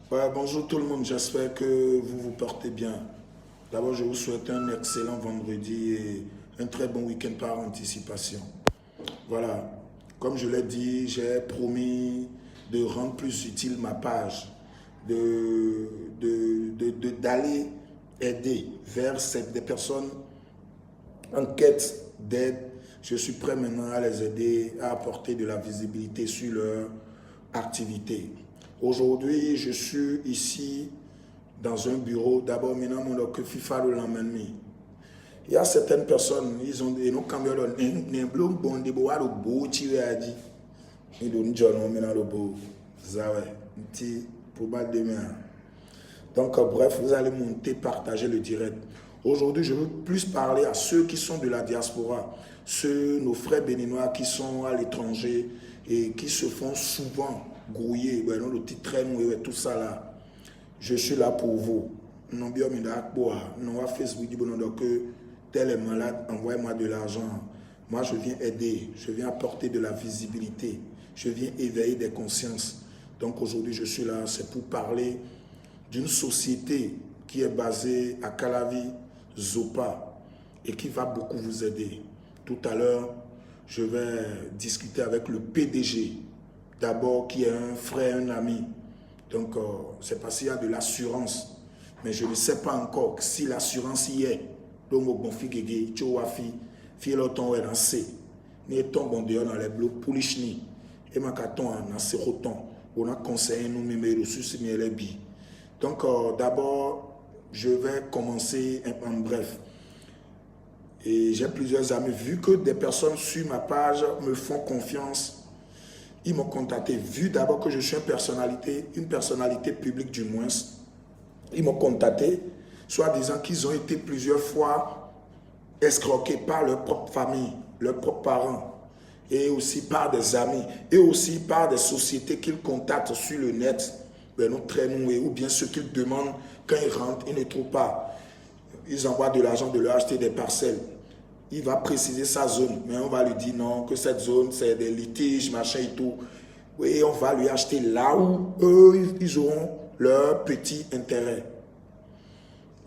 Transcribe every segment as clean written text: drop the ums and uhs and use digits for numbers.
Ouais, bonjour tout le monde, j'espère que vous vous portez bien. D'abord, je vous souhaite un excellent vendredi et un très bon week-end par anticipation. Voilà, comme je l'ai dit, j'ai promis de rendre plus utile ma page, d'aller aider vers des personnes en quête d'aide. Je suis prêt maintenant à les aider, à apporter de la visibilité sur leur activité. Aujourd'hui, je suis ici dans un bureau. D'abord, maintenant, mon que FIFA le l'emmène. Il y a certaines personnes, ils ont des noms comme les blancs, bon, des beaux, le beau, tu as dit. Ils donnent John, maintenant le beau. Ça, ouais, un petit probable demain. Donc, bref, vous allez monter, partager le direct. Aujourd'hui, je veux plus parler à ceux qui sont de la diaspora, nos frères béninois qui sont à l'étranger et qui se font souvent grouiller, le petit train, tout ça là. Je suis là pour vous. Non, bien, non, Facebook, que tel est malade, envoyez-moi de l'argent. Moi, je viens aider, je viens apporter de la visibilité, je viens éveiller des consciences. Donc aujourd'hui, je suis là, c'est pour parler d'une société qui est basée à Calavi, Zopa, et qui va beaucoup vous aider. Tout à l'heure, je vais discuter avec le PDG, d'abord qui est un frère, un ami. Donc, c'est parce qu'il y a de l'assurance, mais je ne sais pas encore si l'assurance y est. Donc, bon, figé, tu vois, fille, l'automne est lancé. Ni ton bon dehors dans les blocs poulichni. Et ma carton en assez autant. On a conseillé nous, mais les ressources, mais les billes. Donc, d'abord, je vais commencer en bref. Et j'ai plusieurs amis. Vu que des personnes sur ma page me font confiance, ils m'ont contacté. Vu d'abord que je suis une personnalité publique du moins, ils m'ont contacté, soit disant qu'ils ont été plusieurs fois escroqués par leur propre famille, leurs propres parents, et aussi par des amis, et aussi par des sociétés qu'ils contactent sur le net. Ou bien ceux qu'ils demandent quand ils rentrent, ils ne trouvent pas. Ils envoient de l'argent de leur acheter des parcelles. Il va préciser sa zone, mais on va lui dire non, que cette zone c'est des litiges, machin et tout. Et on va lui acheter là où eux, ils auront leur petit intérêt.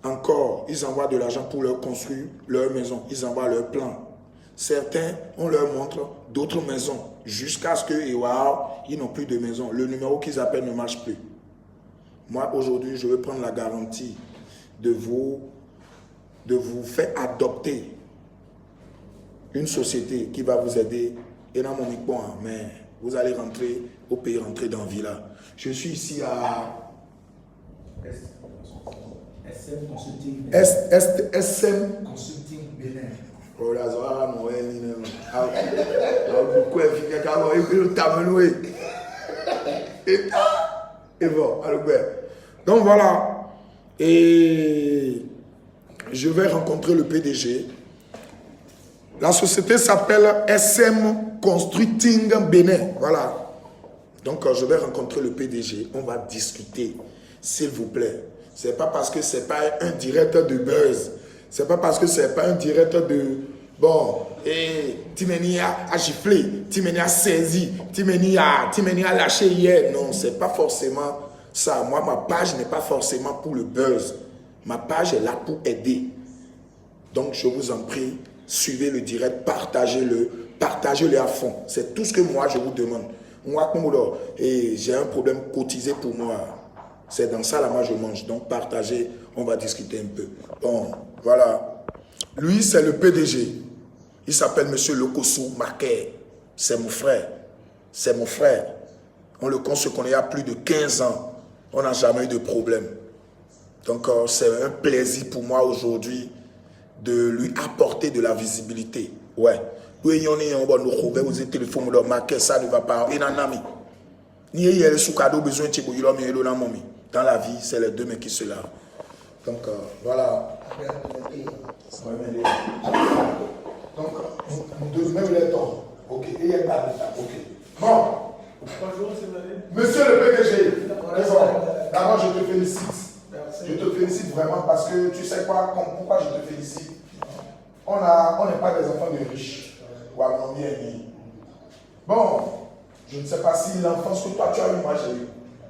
Encore, ils envoient de l'argent pour leur construire leur maison, ils envoient leur plan. Certains, on leur montre d'autres maisons, jusqu'à ce que, wow, ils n'ont plus de maison. Le numéro qu'ils appellent ne marche plus. Moi, aujourd'hui, je vais prendre la garantie de vous faire adopter une société qui va vous aider. Et dans mon point, mais vous allez rentrer au pays, rentrer dans la villa. Je suis ici à SM Consulting SM Consulting Bénin. Oh là, ça va, mon beaucoup efficace. Et bon, alors, donc voilà. Et je vais rencontrer le PDG. La société s'appelle SM Consulting Bénin. Voilà. Donc, je vais rencontrer le PDG. On va discuter, s'il vous plaît. C'est pas parce que c'est pas un directeur de buzz. C'est pas parce que c'est pas un directeur de... Bon, et Timeni a giflé, Timeni a saisi, Timeni a lâché hier. Non, c'est pas forcément ça. Moi, ma page n'est pas forcément pour le buzz. Ma page est là pour aider. Donc, je vous en prie, suivez le direct, partagez-le à fond. C'est tout ce que moi, je vous demande. Moi, et j'ai un problème cotisé pour moi. C'est dans ça, là, moi, je mange. Donc, partagez, on va discuter un peu. Bon, voilà. Lui, c'est le PDG. Il s'appelle M. Lokosu Marquet. C'est mon frère. C'est mon frère. On se connaît il y a plus de 15 ans. On n'a jamais eu de problème. Donc, c'est un plaisir pour moi aujourd'hui de lui apporter de la visibilité. Ouais. Oui, on est en bon, nous trouvons vous êtes téléphone, vous marquez ça ne va pas. Il en a mis. Ni il y a sous cadeau besoin de tirer, dans la vie, c'est les deux mecs qui se lavent. Donc, voilà. Donc, même les temps. Ok. Et il y a pas de ok. Bon. Bonjour, Monsieur le PDG. D'abord, je te félicite. Merci. Je te félicite vraiment parce que tu sais quoi, pourquoi je te félicite. On n'est pas des enfants de riches. Bon, je ne sais pas si l'enfance que toi tu as eu, moi j'ai eu.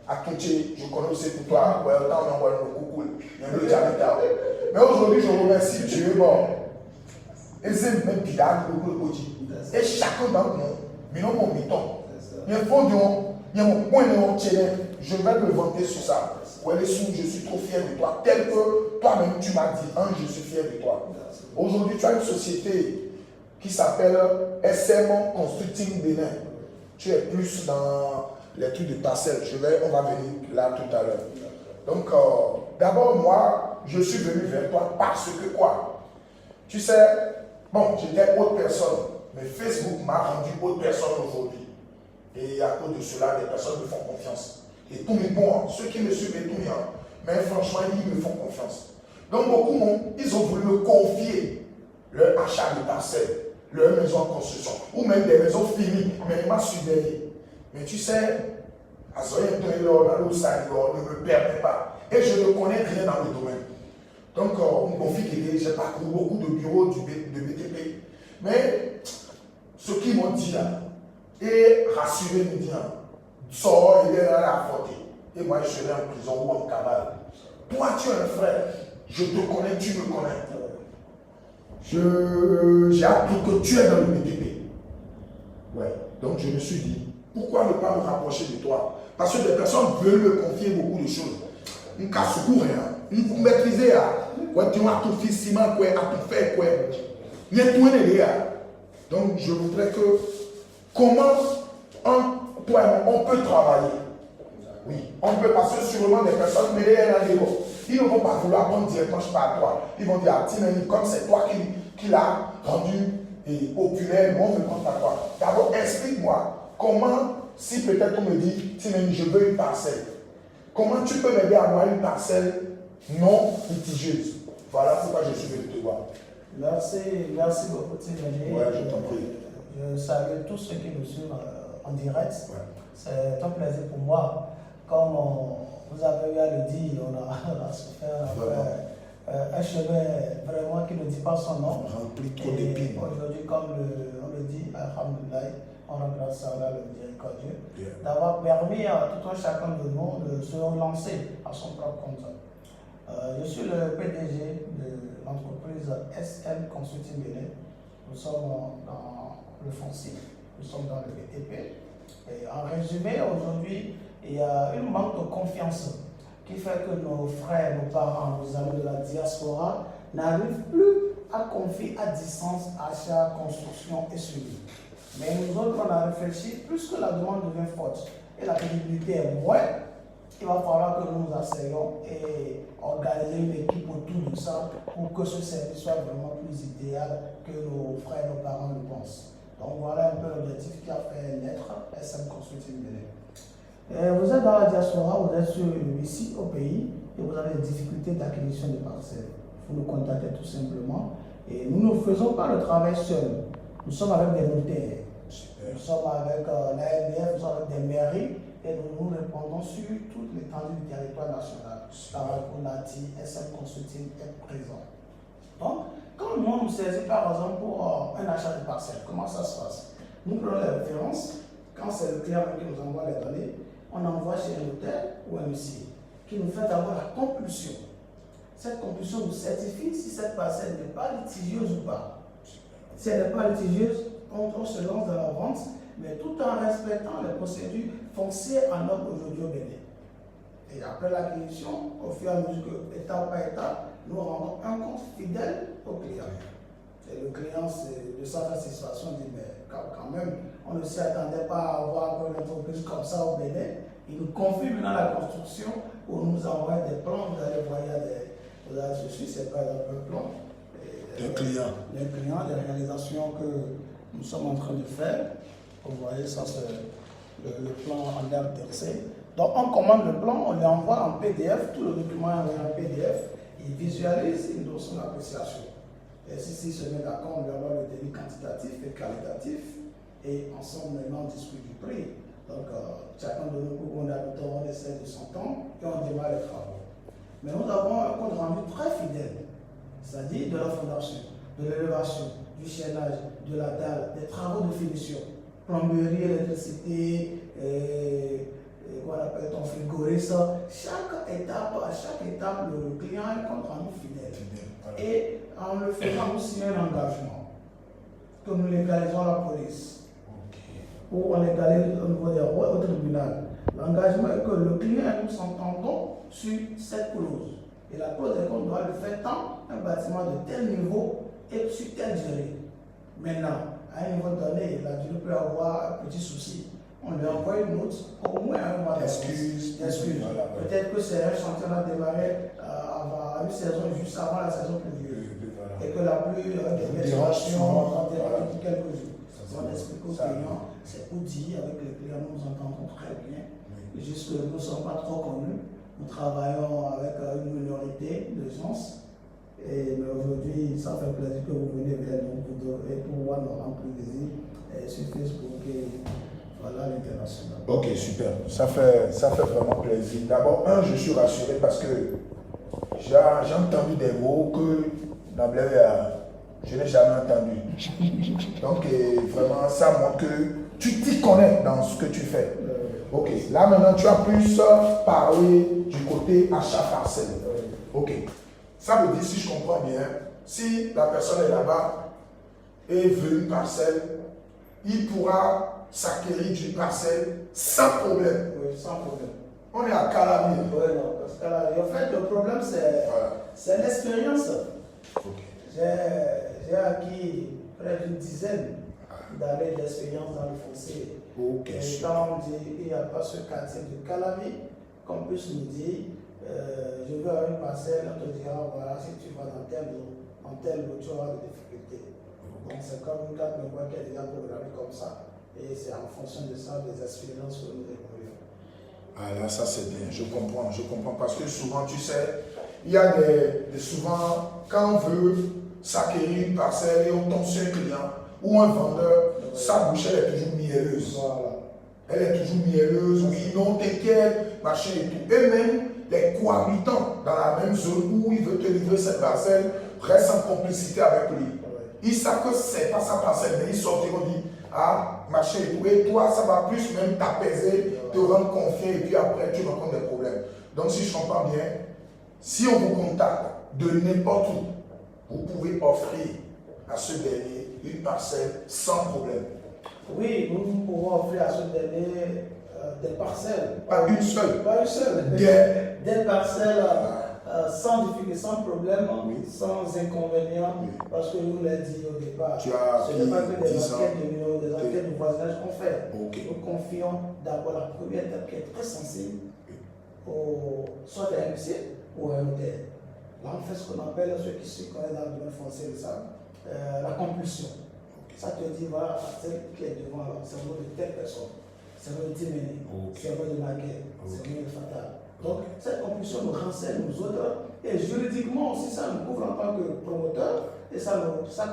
Akeche, je connais aussi pour toi. Ouais, autant on envoie le coucou. Il y a le diamètre. Mais aujourd'hui, je remercie Dieu. Bon. Et c'est même Pilar, le Koji. Et chacun d'entre nous, mais non, mon béton. Il y a mon point de je vais me vanter sur ça. Ouais, les sous, je suis trop fier de toi. Tel que toi-même, tu m'as dit, je suis fier de toi. Aujourd'hui, tu as une société qui s'appelle SM Constructing Bénin. Tu es plus dans les trucs de parcelles. On va venir là tout à l'heure. Donc, d'abord, moi, je suis venu vers toi parce que quoi? Tu sais, bon, j'étais autre personne, mais Facebook m'a rendu autre personne aujourd'hui. Et à cause de cela, les personnes me font confiance. Et tous mes bons, ceux qui me suivent et tout bien, mais franchement, ils me font confiance. Donc, beaucoup, ils ont voulu me confier leur achat de parcelles, leur maison en construction, ou même des maisons finies, mais ils m'ont surveillé. Mais tu sais, à ce moment-là, ne me permet pas. Et je ne connais rien dans le domaine. Donc, on confie que j'ai parcouru beaucoup de bureaux de BTP. Mais ce qu'ils m'ont dit là, et rassuré me dit, sors, il est là à portée. Et moi, je serai en prison ou en cavale. Toi, tu es un frère. Je te connais, tu me connais. J'ai appris que tu es dans le BTP. Ouais. Donc, je me suis dit, pourquoi ne pas me rapprocher de toi? Parce que des personnes veulent me confier beaucoup de choses. Une casse pour rien. Une maîtriser à quoi tu as tout physiquement, quoi, à tout faire, quoi. Donc, je voudrais que comment on peut travailler. Oui, on peut passer sûrement des personnes, mais ils ne vont pas vouloir prendre directement par toi. Ils vont dire, Timeni, comme c'est toi qui l'as rendu populaire, nous on veut prendre par toi. D'abord, explique-moi comment, si peut-être on me dit, Timeni, je veux une parcelle. Comment tu peux m'aider à avoir une parcelle non litigieuse? Voilà pourquoi je suis venu te voir. Merci beaucoup, Timeni. Ouais, je t'en prie. Je salue tous ceux qui nous suivent en direct. Ouais. C'est un plaisir pour moi. Comme vous avez eu à le dire, on a souffert un chemin vraiment qui ne dit pas son nom. Rempli trop d'épines. Aujourd'hui, comme on le dit, alhamdoulilah, on rend grâce à Allah, le miséricordieux, Yeah. d'avoir permis à tout un chacun de nous de se relancer à son propre compte. Je suis le PDG de l'entreprise SM Consulting Bénin. Nous sommes dans le foncier, nous sommes dans le BTP. Et en résumé, aujourd'hui, il y a une manque de confiance qui fait que nos frères, nos parents, nos amis de la diaspora n'arrivent plus à confier à distance achat, construction et suivi. Mais nous autres, on a réfléchi, plus que la demande devient forte et la crédibilité est moins, il va falloir que nous nous asseyons et organiser une équipe autour de ça pour que ce service soit vraiment plus idéal que nos frères et nos parents le pensent. Donc voilà un peu l'objectif qui a fait naître SM Consulting Bénin. Vous êtes dans la diaspora, vous êtes ici au pays et vous avez des difficultés d'acquisition de parcelles. Vous nous contactez tout simplement et nous ne faisons pas le travail seul. Nous sommes avec des notaires, nous sommes avec l'AMF, nous sommes avec des mairies et nous répondons sur toute l'étendue du territoire national. On a dit SM Consulting est présent. Donc, quand nous nous saisissons par exemple pour un achat de parcelle, comment ça se passe? Nous prenons les références, quand c'est le client qui nous envoie les données, on envoie chez un notaire ou un huissier qui nous fait avoir la compulsion. Cette compulsion nous certifie si cette parcelle n'est pas litigieuse ou pas. Si elle n'est pas litigieuse, on se lance dans la vente, mais tout en respectant les procédures foncières en ordre aujourd'hui au Bénin. Et après l'acquisition, au fur et à mesure que, étape par étape, nous rendons un compte fidèle au client. Et le client, de sa satisfaction, dit, mais quand même, on ne s'y attendait pas à avoir une entreprise comme ça au Bénin. Il nous confie maintenant la construction pour nous envoyer des plans. Vous allez voir, vous avez ceci, c'est par exemple un plan. D'un client. Les clients, les réalisations que nous sommes en train de faire. Vous voyez, ça c'est le plan en l'air tercé. Donc on commande le plan, on lui envoie en PDF, tout le document est envoyé en PDF, il visualise, il donne son appréciation. Et si se met d'accord, on lui envoie le devis quantitatif et qualitatif, et ensemble maintenant on discute du prix. Donc chacun de nous, on a le temps, on essaie de son temps, et on démarre les travaux. Mais nous avons un compte rendu très fidèle, c'est-à-dire de la fondation, de l'élévation, du chaînage, de la dalle, des travaux de finition, plomberie, électricité, qu'on appelle ton frigoriste. À chaque étape, le client est contre nous fidèle. Voilà. Et en le faisant, nous signons un engagement que nous légalisons la police. Ou on légalise au niveau des rois au tribunal. L'engagement est que le client et nous s'entendons sur cette clause. Et la clause est qu'on doit le faire tant un bâtiment de tel niveau et sur telle durée. Maintenant, à un niveau donné, la durée peut avoir un petit souci. On lui envoie une note, au moins un mois d'excuse. Voilà. Peut-être que c'est un chantier qui a démarré à une saison juste avant la saison pluvieuse. Voilà. Et que la pluie des perturbations ont démarré pour quelques jours. On explique aux clients, c'est pour dire avec les clients, nous nous entendons très bien. Oui. Juste que nous ne sommes pas trop connus. Nous travaillons avec une minorité de gens. Mais aujourd'hui, ça fait plaisir que vous venez vers nous pour voir nos remplis plaisir sur Facebook et voilà l'international. Ok, super. Ça fait vraiment plaisir. D'abord, je suis rassuré parce que j'ai entendu des mots que d'emblée, je n'ai jamais entendu. Donc, vraiment, ça montre que tu t'y connais dans ce que tu fais. Ok, là maintenant, tu as plus parlé du côté achat parcelle. Ok. Ça veut dire, si je comprends bien, si la personne est là-bas et veut une parcelle, il pourra s'acquérir d'une parcelle sans problème. Oui, sans problème. On est à Calabi. Oui, non, parce que en fait, le problème, c'est l'expérience. Okay. J'ai acquis près d'une dizaine d'années d'expérience dans le foncier. Okay, et quand on dit qu'il n'y a pas ce quartier de Calabi, qu'on puisse nous dire, je veux avoir une parcelle, on te dira, voilà, si tu vas dans telle zone, tu auras des difficultés. Donc c'est comme une carte mémoire qui est déjà programmée comme ça. Et c'est en fonction de ça, des expériences que nous évoluons. Ah là, ça c'est bien, je comprends. Parce que souvent, tu sais, il y a souvent, quand on veut s'acquérir une parcelle et on tombe sur un client ou un vendeur, sa bouche elle est toujours mielleuse. Voilà. Elle est toujours mielleuse, oui, non, t'inquiète, machin et tout. Et même les cohabitants dans la même zone où il veut te livrer cette parcelle restent en complicité avec lui. Ils savent que c'est pas sa parcelle, mais ils sortent et on dit, ah, machin et tout. Et toi, ça va plus même t'apaiser, te rendre confiant et puis après tu rencontres des problèmes. Donc si je comprends bien, si on vous contacte de n'importe où, vous pouvez offrir à ce dernier une parcelle sans problème. Oui, nous pouvons offrir à ce dernier des parcelles. Pas une seule. Pas une seule. Des parcelles sans difficulté, sans problème, oui. Sans inconvénient, oui. Parce que nous l'avons dit au départ. Ce n'est pas que des enquêtes de voisinage qu'on fait. Okay. Nous confions d'abord la première étape qui est très sensible, soit à MC ou à un notaire. Là, on fait ce qu'on appelle, ceux qui se connaissent dans le domaine foncier, la compulsion. Ça te dit, voilà, celle qui est devant là, c'est le nom de telle personne, c'est le nom de Timéné, c'est le nom de Maguette, c'est le nom de Fatal. Donc, cette compulsion nous renseigne, nous autres, et juridiquement aussi, ça nous couvre en tant que promoteur, et ça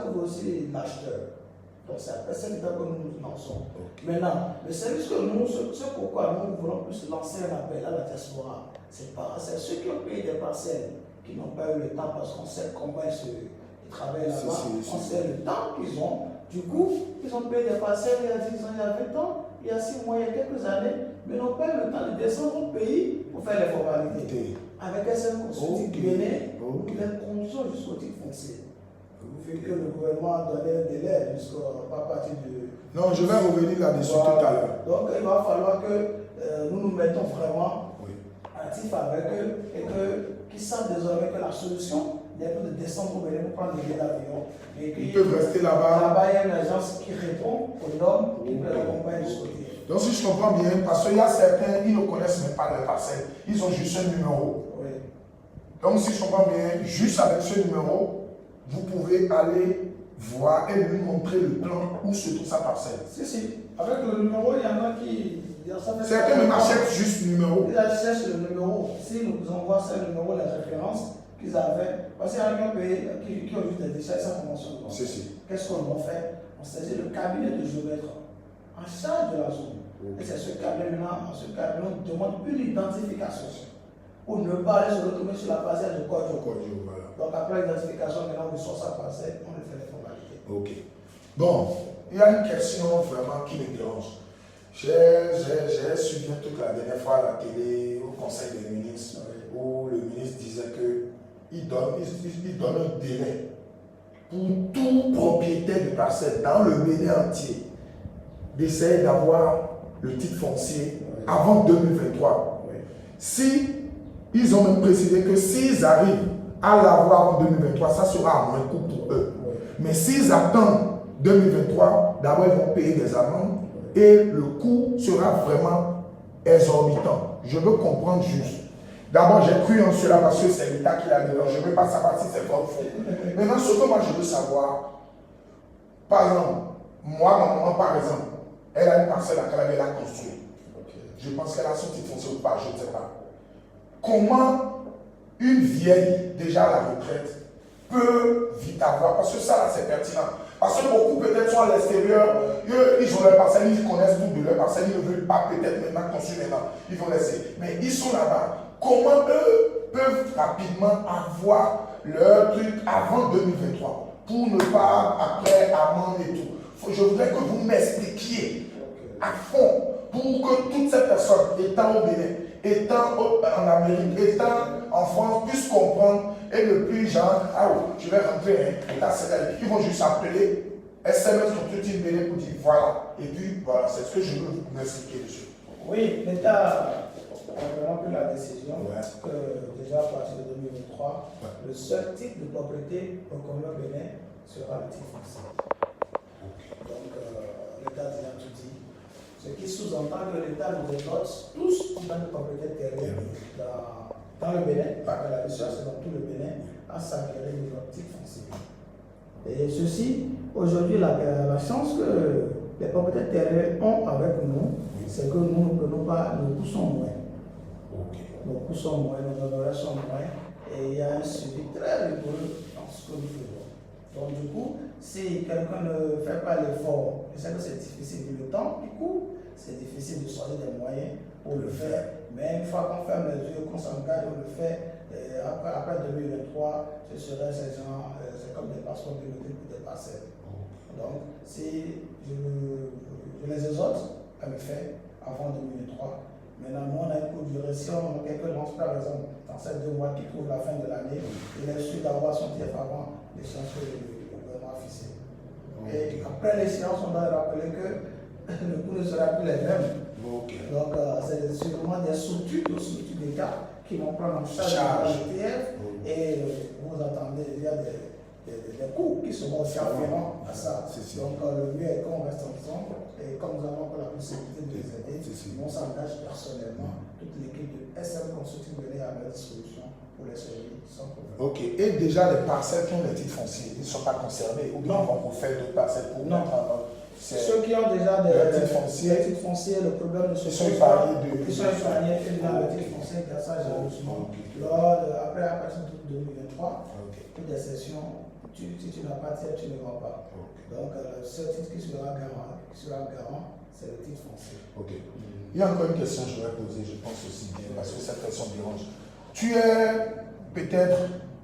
couvre aussi l'acheteur. Donc, c'est après cette étape que nous nous lançons. Maintenant, le service que nous, c'est pourquoi nous voulons plus lancer un appel à la diaspora. C'est ceux qui ont payé des parcelles, qui n'ont pas eu le temps, parce qu'on sait comment ils travaillent là-bas, on sait le temps qu'ils ont. Du coup, ils ont payé des parcelles il y a 10 ans, il y a 20 ans, il y a 6 mois, il y a quelques années, mais n'ont pas eu le temps de descendre au pays pour faire les formalités. Avec SM Consulting Bénin, les conditions jusqu'au titre foncier. Vu que le gouvernement a donné un délai jusqu'à partir de... Non, je vais revenir là-dessus tout à l'heure. Donc, il va falloir que nous nous mettons vraiment actifs avec eux et qu'ils savent désormais que la solution n'est pas de descendre au Bénin pour prendre des billets d'avion. Ils peuvent rester là-bas. Là-bas, il y a une agence qui répond aux normes, qui peut l'accompagner jusqu'au côté. Donc, si je comprends bien, parce qu'il y a certains, ils ne connaissent même pas les parcelles. Ils ont juste un numéro. Oui. Donc, si je comprends bien, juste avec ce numéro, vous pouvez aller voir et lui montrer le plan où se trouve sa parcelle. Si. Avec le numéro, il y en a qui... Certains même achètent juste le numéro. Ils achètent le numéro. Si nous envoient ce numéro, les références qu'ils avaient, parce qu'il y a un pays qui ont juste des déchets sans convention. Qu'est-ce qu'on a fait? On saisit le cabinet de géomètre en charge de la zone. Et c'est ce cabinet-là, on demande une identification. Pour ne pas aller se retrouver sur la parcelle de Kodjo. Voilà. Donc après l'identification, maintenant on sort sa parcelle, on lui fait les formalités. Ok. Bon, il y a une question vraiment qui me dérange. J'ai suivi un truc la dernière fois à la télé, au Conseil des ministres, où le ministre disait qu'il donne un délai pour tout propriétaire de parcelle dans le Bénin entier d'essayer d'avoir le titre foncier avant 2023. Si ils ont même précisé que s'ils arrivent à l'avoir en 2023, ça sera à moins coût pour eux. Mais s'ils attendent 2023, d'abord ils vont payer des amendes et le coût sera vraiment exorbitant. Je veux comprendre juste. D'abord, j'ai cru en cela parce que c'est l'État qui l'a dit. Je ne veux pas savoir si c'est vrai ou faux. Maintenant, ce que moi je veux savoir, par exemple, moi, ma maman, par exemple, elle a une parcelle à Calabre, elle a construit. Je pense qu'elle a son titre foncier ou pas, je ne sais pas. Comment une vieille, déjà à la retraite, peut vite avoir, parce que ça là c'est pertinent. Parce que beaucoup peut-être sont à l'extérieur, ils ont leur parcelle, ils connaissent tout de leur parcelle, ils ne veulent pas peut-être maintenant construire maintenant, ils vont laisser. Mais ils sont là-bas. Comment eux peuvent rapidement avoir leur truc avant 2023 pour ne pas après amende et tout. Je voudrais que vous m'expliquiez à fond pour que toutes ces personnes étant au Bénin, étant en Amérique, étant en France, puissent comprendre et ne plus genre, ah oui, je vais rentrer, ils vont juste appeler SMS Constructive Bénin pour dire voilà, et puis voilà, c'est ce que je veux vous expliquer dessus. Oui, l'État a vraiment pris la décision que déjà à partir de 2023, le seul type de propriété reconnu au Bénin sera le titre foncier. Donc l'État a déjà tout dit. Ce qui sous-entend que l'État nous dote tous dans de propriétés terriennes dans le Bénin, pas que la mission, c'est dans tout le Bénin, à s'acquérir de leur titre foncier. Et ceci, aujourd'hui, la chance que les propriétaires terriens ont avec nous, c'est que nous ne prenons pas, nos coûts sont moins. Nos coûts sont moins, nos honoraires sont moins, et il y a un suivi très rigoureux dans ce que nous faisons. Donc du coup, si quelqu'un ne fait pas l'effort, je sais que c'est difficile, vu le temps qui court, c'est difficile de sortir des moyens pour le faire. Mais une fois qu'on ferme les yeux, qu'on s'engage, on le fait. Après 2023, ce serait ces gens, c'est comme des passeports biométriques pour des parcelles. Donc, si je les exhorte à le faire avant 2023. Maintenant, nous, on a une courte durée. Si on a quelques lances, par exemple, dans ces 2 mois qui couvrent la fin de l'année, il est sûr d'avoir son TF avant l'échéance que le gouvernement a fixé. Et après l'échéance, on doit rappeler que le coût ne sera plus les mêmes. Donc, c'est sûrement des structures d'État qui vont prendre en charge le TF et vous attendez, il y a des coûts qui seront aussi afférents à ça. Donc, le mieux est qu'on reste ensemble et comme nous avons la possibilité de les aider, on s'engage personnellement, toute l'équipe de SM Consulting venait à mettre des solutions pour les servir sans problème. Ok, et déjà les parcelles qui ont les titres fonciers, ils ne sont pas concernés ou bien ils vont vous faire d'autres parcelles pour mettre en ceux qui ont déjà des titres fonciers, le problème de ce sont épargnés une dans le titre foncier, ça jalousement. Après, à partir de 2023, toutes les sessions, si tu n'as pas de titre, tu ne vends pas. Donc, le seul titre qui sera garant, c'est le titre foncier. Ok. Il y a encore une question que je vais poser, je pense aussi bien, parce que cette question dérange. Tu es peut-être,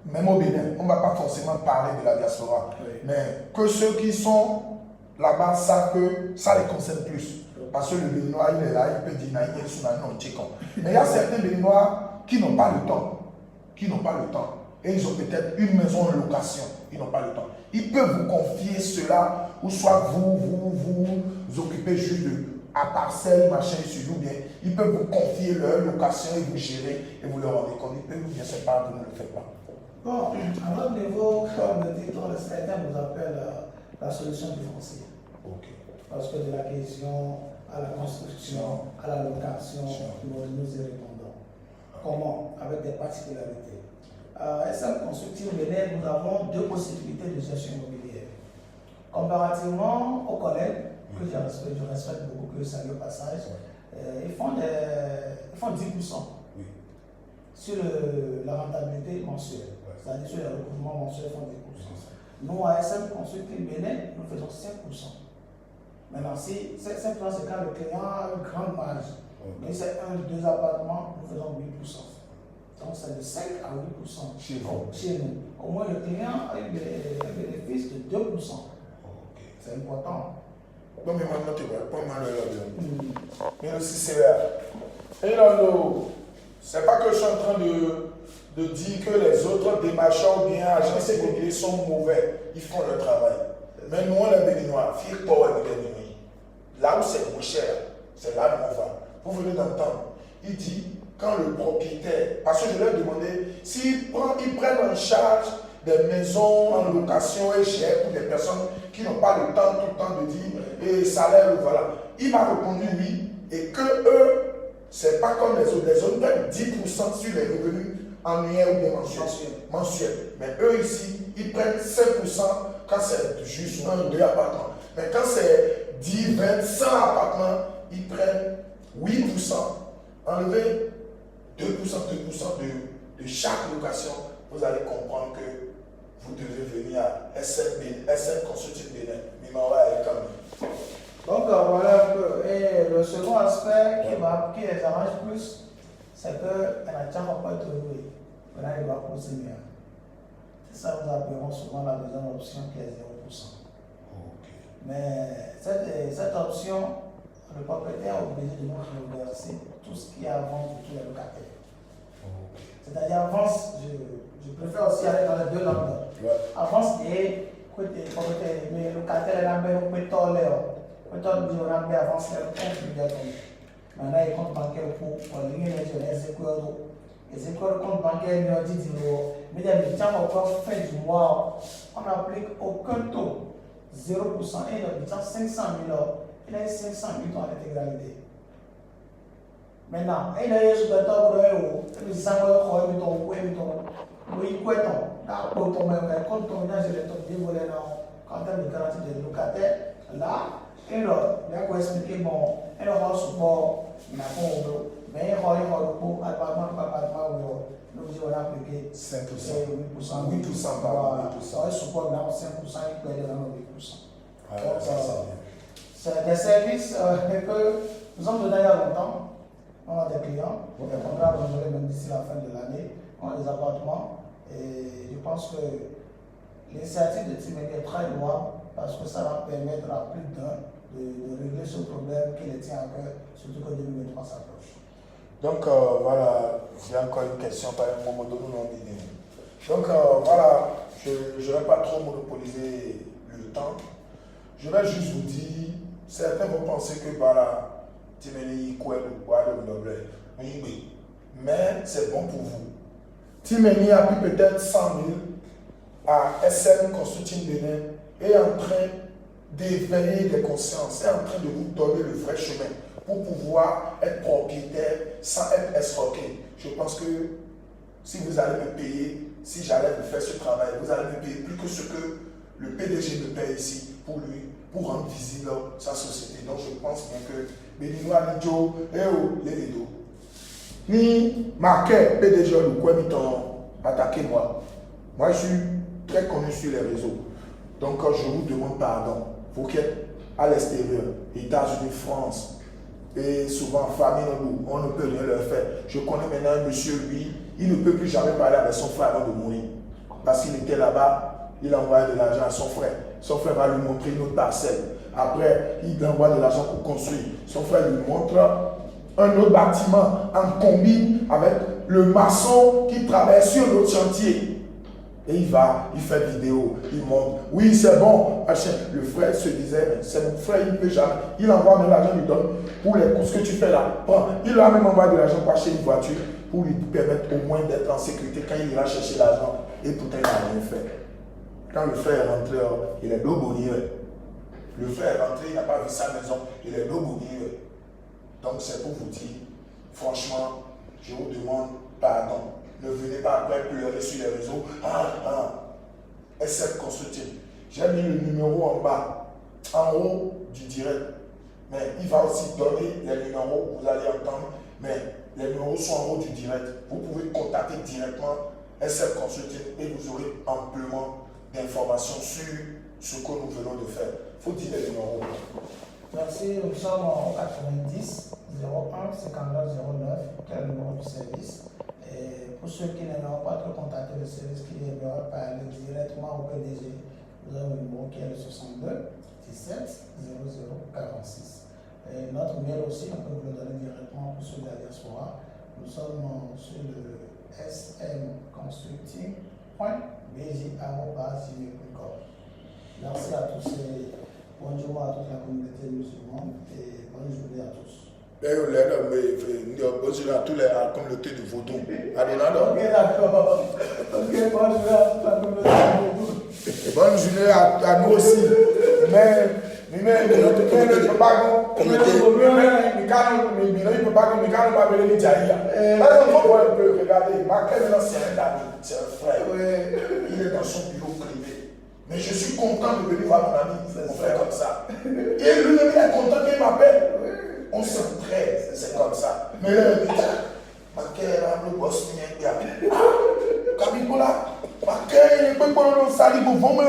même au Bénin, on ne va pas forcément parler de la diaspora, mais que ceux qui sont là-bas savent que ça les concerne plus. Parce que le Béninois, il est là, il peut dire non, mais il y a certains Béninois qui n'ont pas le temps. Et ils ont peut-être une maison en location. Ils n'ont pas le temps. Ils peuvent vous confier cela, ou soit vous occupez juste à parcelle, machin, sur ou bien. Ils peuvent vous confier leur location et vous gérer et vous leur rendez compte. Ils peuvent vous dire c'est pas, vous ne le faites pas. Bon, à notre niveau, comme le titre, le secrétaire nous appelle la solution du foncier. Parce que de l'acquisition à la construction, à la location, nous y répondons. Comment? Avec des particularités. SM Consulting Bénin, nous avons 2 possibilités de gestion immobilière. Comparativement aux collègues, que je respecte beaucoup, que je salue au passage, ils font 10% sur la rentabilité mensuelle. C'est-à-dire sur les recouvrements mensuels, ils font 10%. Nous, à SM Consulting Bénin, nous faisons 5%. Maintenant, si 5%, c'est quand le client a une grande marge. Mais c'est 1 ou 2 appartements, nous faisons 8%. Donc, c'est de 5 à 8% chez nous. Au moins, le client a un bénéfice de 2%. C'est important. Bon, mais maintenant, tu vois, pas mal là. Mais aussi, c'est là. Et là, c'est pas que je suis en train de dire que les autres démarcheurs ou bien agences immobilières sont mauvais. Ils font leur travail. Mais nous, on est béninois. Là où c'est moins cher, c'est là où on va. Vous venez d'entendre. Il dit, quand le propriétaire, parce que je leur ai demandé, s'ils prennent en charge des maisons en location et chères pour des personnes qui n'ont pas le temps, tout le temps de dire, et salaire, voilà. Il m'a répondu oui, et que eux, c'est pas comme les autres. Les autres gagnent 10% sur les revenus annuels ou bien mensuels. Mais eux ici, ils prennent 5% quand c'est juste 1 ou 2 appartements. Mais quand c'est 10, 20, 100 appartements, ils prennent 8%. Enlevez 2% de chaque location, vous allez comprendre que vous devez venir à SM Consulting Bénin. Mimawa et Kambi. Donc voilà un peu. Et le second aspect qui les arrange plus, c'est qu'elle n'a déjà pas été louée. Maintenant, il va poser mieux. C'est ça que nous appelons souvent la deuxième option qui est 0%. Okay. Mais cette option, le propriétaire est obligé de nous reverser tout ce qui est avant pour tous les locataires. Okay. C'est-à-dire avance, je préfère aussi aller dans les deux langues. Ouais. Avance et côté propriétaire, mais le locataire est là, mais on peut tolérer. Peut-être que on a bien avancé le compte immédiatement. Maintenant, il compte bancaire pour lier les jeunes, les écoles. Les écoles, le compte bancaire, il a dit, mais il y a des temps encore fin du mois, on n'applique aucun taux, 0%, et il a 500 000 euros, il a 500 000 en intégralité. Maintenant, il a eu ce que tu as dit, il a dit, là, et là, il a expliqué bon, elle aura support, il n'a pas au mais il aura le coup, apparemment, nous on a appliqué 5%, 8%, 8%, il support dans 5%, il peut aller dans 8%. C'est des services que nous avons donné il y a longtemps. On a des clients, des contrats renouvelés même d'ici la fin de l'année, on a des appartements, et je pense que l'initiative de Timothy est très louable parce que ça va permettre à plus d'un de régler ce problème qui les tient à cœur, surtout que 2023 s'approche. Donc voilà, j'ai encore une question par un moment donné, non d'idée. Donc voilà, je ne vais pas trop monopoliser le temps. Je vais juste vous dire, certains vont penser que voilà, Timeni quoi mais c'est bon pour vous. Timeni a pris peut-être 100 000 à SM Consulting Bénin est en train d'éveiller les consciences, est en train de vous donner le vrai chemin pour pouvoir être propriétaire sans être escroqué. Je pense que si vous allez me payer, si j'allais vous faire ce travail, vous allez me payer plus que ce que le PDG me paye ici pour lui, pour rendre visible sa société. Donc je pense bien que Béninois, Nidjo, les Lido. Ni marqué PDG ou quoi, attaquez moi. Moi je suis très connu sur les réseaux. Donc je vous demande pardon. Vous qui êtes à l'extérieur, États-Unis, France, et souvent famille, on ne peut rien leur faire. Je connais maintenant un monsieur, lui, il ne peut plus jamais parler avec son frère avant de mourir. Parce qu'il était là-bas, il envoie de l'argent à son frère. Son frère va lui montrer une autre parcelle. Après, il envoie de l'argent pour construire. Son frère lui montre un autre bâtiment en combi avec le maçon qui travaille sur l'autre chantier. Et il va, il fait vidéo, il montre. Oui, c'est bon. Le frère se disait, c'est mon frère, il ne peut jamais. Il envoie même l'argent, il donne pour les courses que tu fais là. Bon, il a même envoyé de l'argent pour acheter une voiture pour lui permettre au moins d'être en sécurité quand il ira chercher l'argent. Et pourtant, il n'a rien fait. Quand le frère est rentré, il est l'obonnier. Le frère est rentré, il n'a pas vu sa maison, il est l'obonnier. Donc, c'est pour vous dire, franchement, je vous demande pardon. Ne venez pas après pleurer sur les réseaux. SM Consulting. J'ai mis le numéro en bas, en haut du direct. Mais il va aussi donner les numéros, vous allez entendre. Mais les numéros sont en haut du direct. Vous pouvez contacter directement SM Consulting et vous aurez amplement d'informations sur ce que nous venons de faire. Il faut dire les numéros. Merci, nous sommes en 90 01 59 09, quel est le numéro du service. Et pour ceux qui n'ont pas contacté le service, qui aimeraient parler directement au PDG, vous avez le numéro qui est le 62 17 00 46. Et notre mail aussi, on peut vous le donner directement pour ceux de la diaspora. Nous sommes sur le smconsulting.bj@gmail.com. Merci à tous et bonjour à toute la communauté musulmane et bonne journée à tous. Bonjour à tous les communautés de Vaudou. Allez là, Ok, d'accord. Ok, bonne journée à toute la communauté de Vaudou. Bonne journée à nous aussi. Mais il ne peut pas regarder. C'est un frère. Il est dans son bureau privé. Mais je suis content de venir voir mon ami, mon frère comme ça. Et lui, il est content qu'il m'appelle. On s'entraide, c'est comme ça. Mais là, le boss, Kabikola, il peut pas nous salir pour vous, mais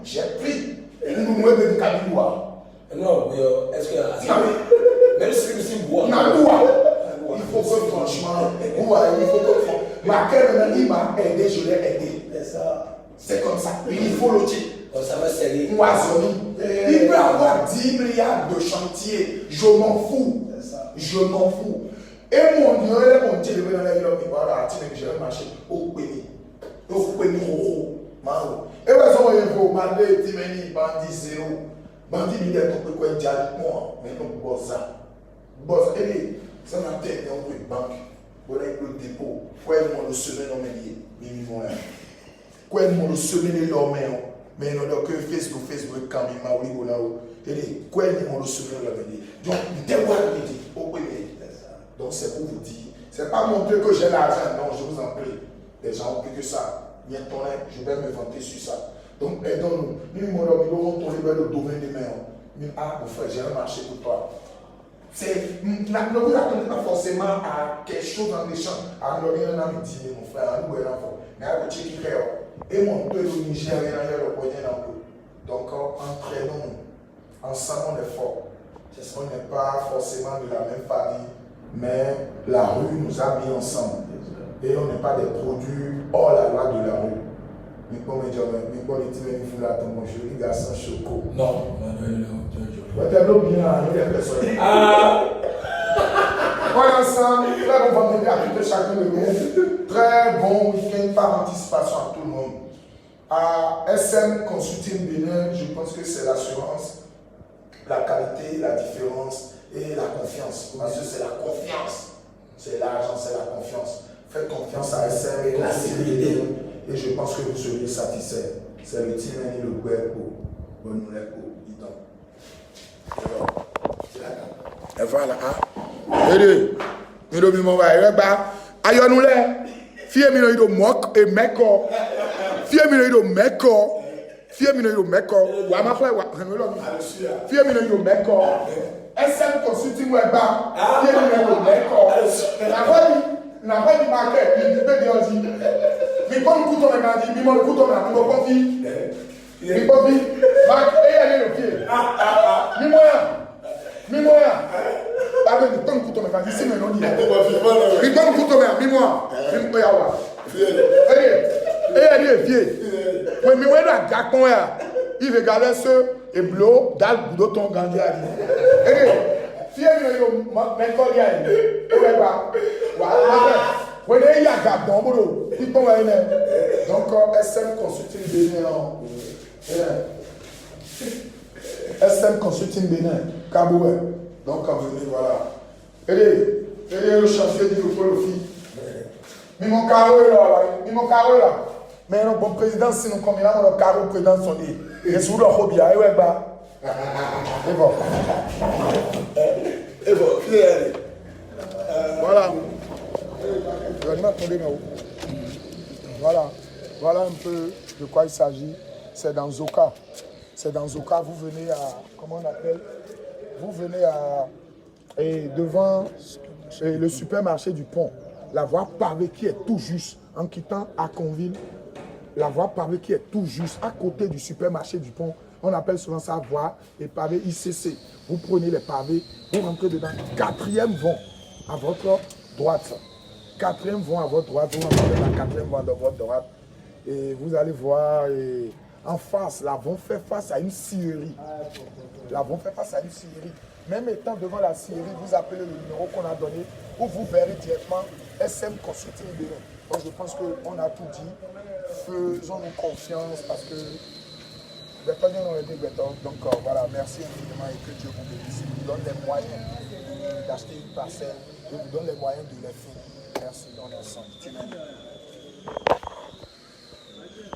j'ai pris. Non, est-ce que même si c'est bois. Il faut que franchement, il faut que ma cœur il m'a aidé, je l'ai aidé. C'est comme ça. Il faut le dire. Ça va servir. Il peut avoir 10 milliards de chantiers. Je m'en fous. Je m'en fous. Et mon Dieu, mon Dieu, il va je vais marcher au pays. Au pays, et vous avez demandé, Timeni, bandit zéro. Bandit, il est tout quoi, moi, mais non, bossa. Boss, ça m'a tête dans une banque. Pour le dépôt, quoi, moi, le semaine en médié, minimum. Quoi, moi, le semaine en médié. Mais non, que Facebook, quand même, ma oui, là, quoi, moi, le semaine en médié. Donc, donc, c'est pour vous dire, c'est pas montrer que j'ai l'argent, non, je vous en prie. Les gens ont plus que ça. Bientôt, je vais me vanter sur ça. Donc, aidons-nous. Nous, nous avons tourné vers le domaine des mains. Ah, mon frère, j'ai un marché pour toi. Ne vous attendez pas forcément à quelque chose en échange. À nous rien à me dire, mon frère, à nous rien à faire. Mais à vous checker faire. Et mon père, le Niger, rien à faire, le poignet dans l'eau. Donc, entraînons-nous. Ensemble, on est fort. On n'est pas forcément de la même famille, mais la rue nous a mis ensemble. Et on n'est pas des produits hors la loi de la rue. Mais comme je dis, mais quand il faut là, ton joli garçon choco. Non, tu es bien, il y a personne. On est ensemble, très bon vendredi à tout chacun de nous. Très bon week-end par anticipation à tout le monde. À SM Consulting Bénin, je pense que c'est l'assurance, la qualité, la différence et la confiance. Parce que c'est la confiance. C'est l'argent, c'est la confiance. Faites confiance à SM et la sécurité. Et je pense que vous serez satisfait. C'est le Timeni, le Guerpo. Bonne nouvelle pour Idon. Et voilà. Aidez. Nous devons voir. Aïe-nous les. Fiez-moi de moque et meko. Fiez-moi de meko. Fiez-moi de meko. Ou à ma frère. Fiez-moi de meko. SM Consulting Weba. Fiez-moi de meko. La voix du marquet, il peut dire aussi. Mais quand le couteau m'a dit, mais le couteau m'a dit, mais confie. Mais confie. Marc, et allez le pied. Mais moi. Pardon, il donne le couteau m'a dit, ici, mais non, il donne le couteau m'a dit, moi. Et allez le pied. Mais moi, là, gâteau, il regardait ce et bleu, dans le bout de ton gandhi. Si elle est donc, SM Consulting Bénin. SM Consulting Bénin, Kaboué. Donc, venez, voilà. Et le chantier du Folofi. Mais mon carreau est là. Mais le bon président, si nous combinons le carreau président son lit. Et sous le hobby, et bon. Voilà. Voilà un peu de quoi il s'agit. C'est dans Zoka. Vous venez à, comment on appelle? Vous venez à, et devant le supermarché du pont. La voie pavée qui est tout juste, en quittant Aconville. La voie pavée qui est tout juste, à côté du supermarché du pont. On appelle souvent ça voie et pavé ICC. Vous prenez les pavés, vous rentrez dedans. 4e vont à votre droite. 4e vont à votre droite. Vous rentrez dans la 4e voie de votre droite. Et vous allez voir en face, là, vont faire face à une scierie. Là, vont faire face à une scierie. Même étant devant la scierie, vous appelez le numéro qu'on a donné ou vous verrez directement SM Consulting Bénin. Donc je pense qu'on a tout dit. Faisons-nous confiance parce que les partenaires ont aidé Béton. Donc voilà, merci infiniment et que Dieu vous bénisse. Il vous donne les moyens d'acheter une parcelle. Il vous donne les moyens de les faire. Merci dans le sang.